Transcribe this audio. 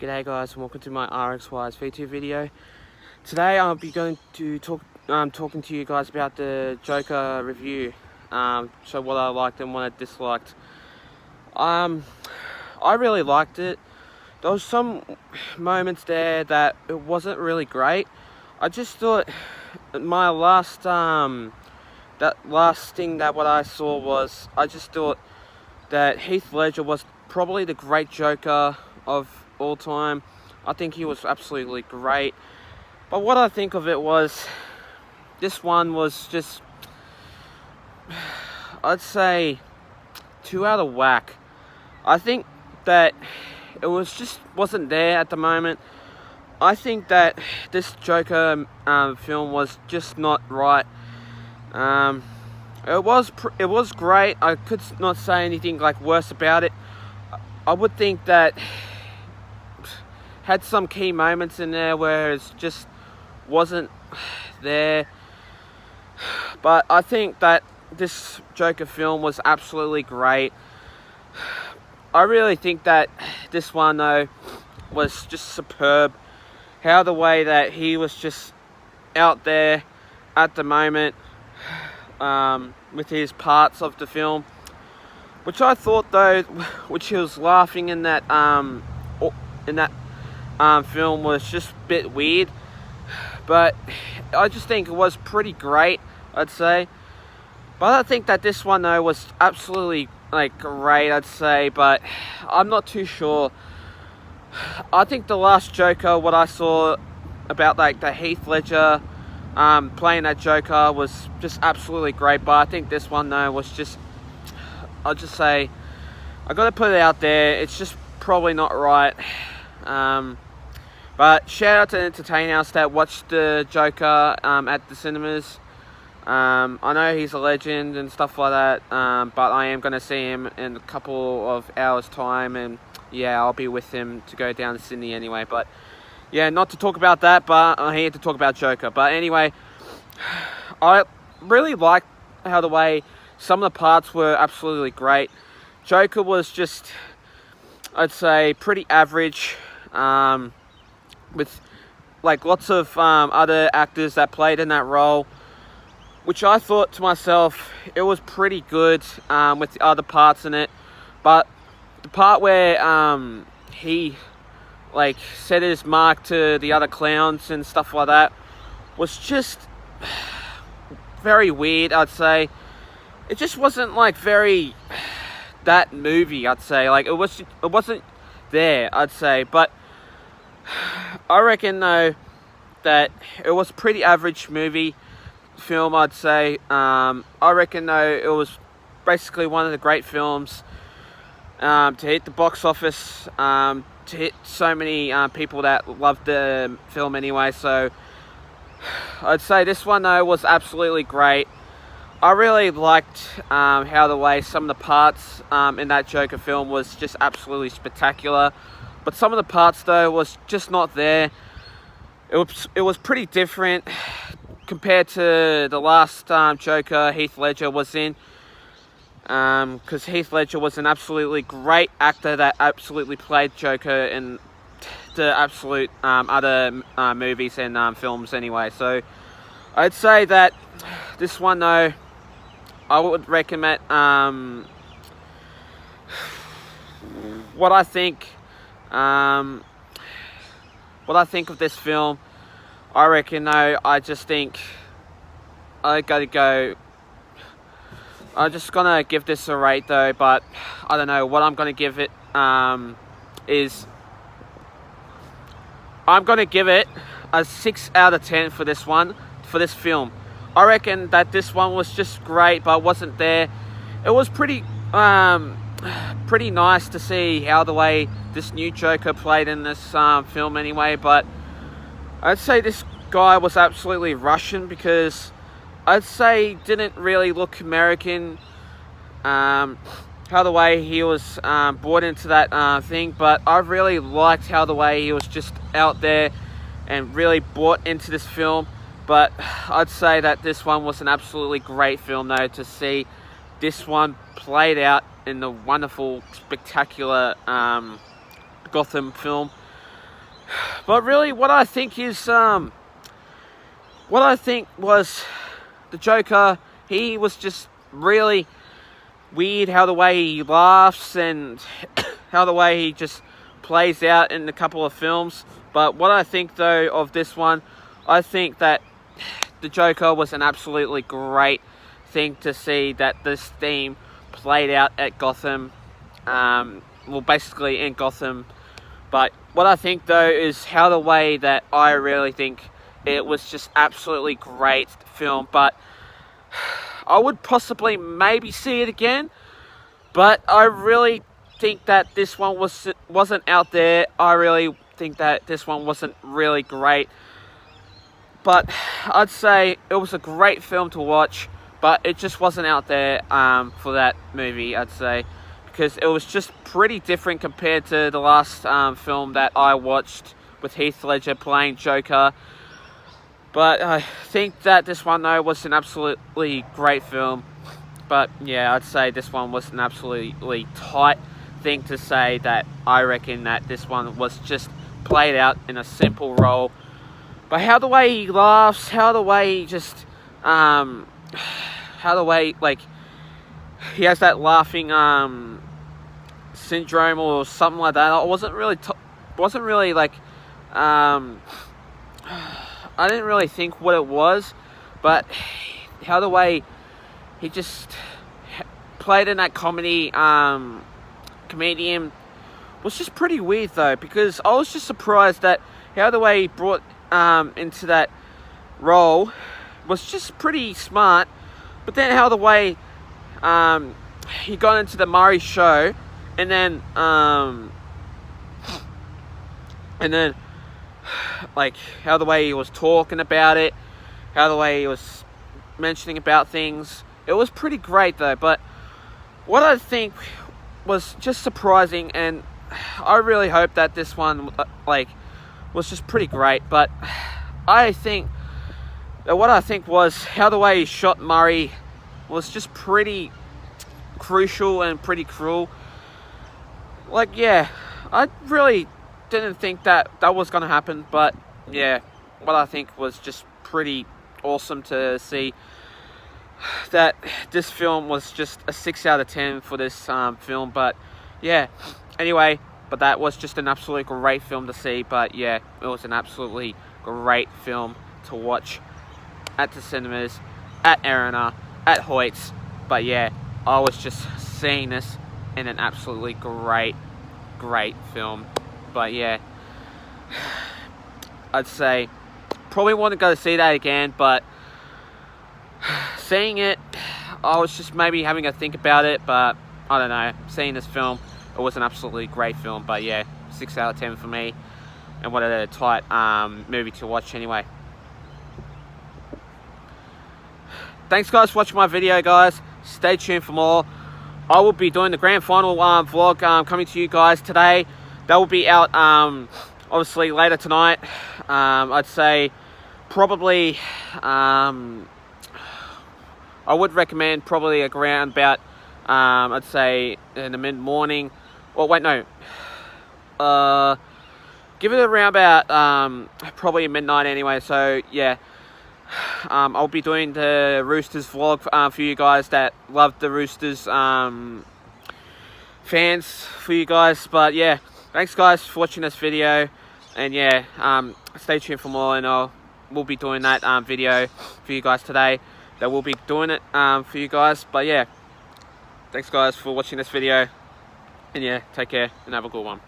G'day guys, and welcome to my Rxys V2 video. Today I'll be going to talking to you guys about the Joker review. So what I liked and what I disliked. I really liked it. There was some moments there that it wasn't really great. I just thought my last that last thing that what I saw was I just thought that Heath Ledger was probably the great Joker of all time. I think he was absolutely great. But what I think of it was, this one was just, I'd say, too out of whack. I think that it wasn't there at the moment. I think that this Joker film was just not right. It was great. I could not say anything like worse about it. I would think that had some key moments in there where it just wasn't there. But I think that this Joker film was absolutely great. I really think that this one though was just superb. How the way that he was just out there at the moment with his parts of the film, which I thought though, which he was laughing in that film was just a bit weird, but I just think it was pretty great, I'd say. But I think that this one though was absolutely great, I'd say, but I'm not too sure. I think the last Joker, what I saw about the Heath Ledger playing that Joker was just absolutely great, but I think this one though was just, I'll just say, I gotta put it out there, it's just probably not right. But shout out to Entertain House that watched the Joker at the cinemas. I know he's a legend and stuff like that, but I am going to see him in a couple of hours time, and yeah, I'll be with him to go down to Sydney anyway. But yeah, not to talk about that, but I'm here to talk about Joker. But anyway, I really liked how the way some of the parts were absolutely great. Joker was just, I'd say, pretty average, with lots of other actors that played in that role, which I thought to myself, it was pretty good with the other parts in it. But the part where he set his mark to the other clowns and stuff like that was just very weird, I'd say. It just wasn't very that movie, I'd say. It wasn't there, I'd say. But I reckon though that it was pretty average film, I'd say. I reckon though it was basically one of the great films to hit the box office, to hit so many people that loved the film anyway. So I'd say this one though was absolutely great. I really liked how the way some of the parts in that Joker film was just absolutely spectacular. But some of the parts though was just not there. It was pretty different compared to the last Joker Heath Ledger was in. Because Heath Ledger was an absolutely great actor that absolutely played Joker in the absolute other movies and films anyway. So I'd say that this one though, I would recommend what I think of this film. I reckon though, I just think I gotta go. I'm just gonna give this a rate though, but I don't know what I'm gonna give it. Is I'm gonna give it a 6 out of 10 for this film. I reckon that this one was just great, but wasn't there. It was pretty nice to see how the way this new Joker played in this film anyway. But I'd say this guy was absolutely Russian, because I'd say didn't really look American. How the way he was brought into that thing, but I really liked how the way he was just out there and really brought into this film. But I'd say that this one was an absolutely great film though, to see this one played out in the wonderful, spectacular Gotham film. But really, what I think was the Joker. He was just really weird how the way he laughs and how the way he just plays out in a couple of films. But what I think though of this one, I think that the Joker was an absolutely great thing to see, that this theme played out at Gotham. Well, basically in Gotham. But what I think though is how the way that I really think it was just absolutely great film. But I would possibly maybe see it again. But I really think that this one wasn't out there. I really think that this one wasn't really great. But I'd say it was a great film to watch, but it just wasn't out there for that movie, I'd say. Because it was just pretty different compared to the last film that I watched with Heath Ledger playing Joker. But I think that this one, though, was an absolutely great film. But yeah, I'd say this one was an absolutely tight thing to say, that I reckon that this one was just played out in a simple role. But how the way he laughs, how the way he just, how the way, like, he has that laughing syndrome or something like that. I wasn't really like, I didn't really think what it was, but how the way he just played in that comedian was just pretty weird though, because I was just surprised that how the way he brought into that role was just pretty smart. But then how the way he got into the Murray show, and then like how the way he was talking about it, how the way he was mentioning about things, it was pretty great though. But what I think was just surprising, and I really hope that this one was just pretty great. But I think that what I think was how the way he shot Murray was just pretty crucial and pretty cruel. Like, yeah, I really didn't think that was going to happen. But yeah, what I think was just pretty awesome to see, that this film was just a 6 out of 10 for this film. But yeah, anyway, but that was just an absolutely great film to see. But yeah, it was an absolutely great film to watch at the cinemas, at Arena, at Hoyts. But yeah, I was just seeing this in an absolutely great film. But yeah, I'd say probably want to go see that again. But seeing it, I was just maybe having a think about it. But I don't know, seeing this film, it was an absolutely great film. But yeah, 6 out of 10 for me, and what a tight movie to watch anyway. Thanks guys for watching my video, guys. Stay tuned for more. I will be doing the grand final vlog coming to you guys today. That will be out obviously later tonight. I'd say probably I would recommend probably around about I'd say in the mid-morning. Well, wait, no. Give it around about probably midnight anyway. So yeah, I'll be doing the Roosters vlog for you guys that love the Roosters fans, for you guys. But yeah, thanks guys for watching this video, and yeah, stay tuned for more, and we'll be doing that video for you guys today. That we'll be doing it for you guys. But yeah, thanks guys for watching this video, and yeah, take care and have a good one.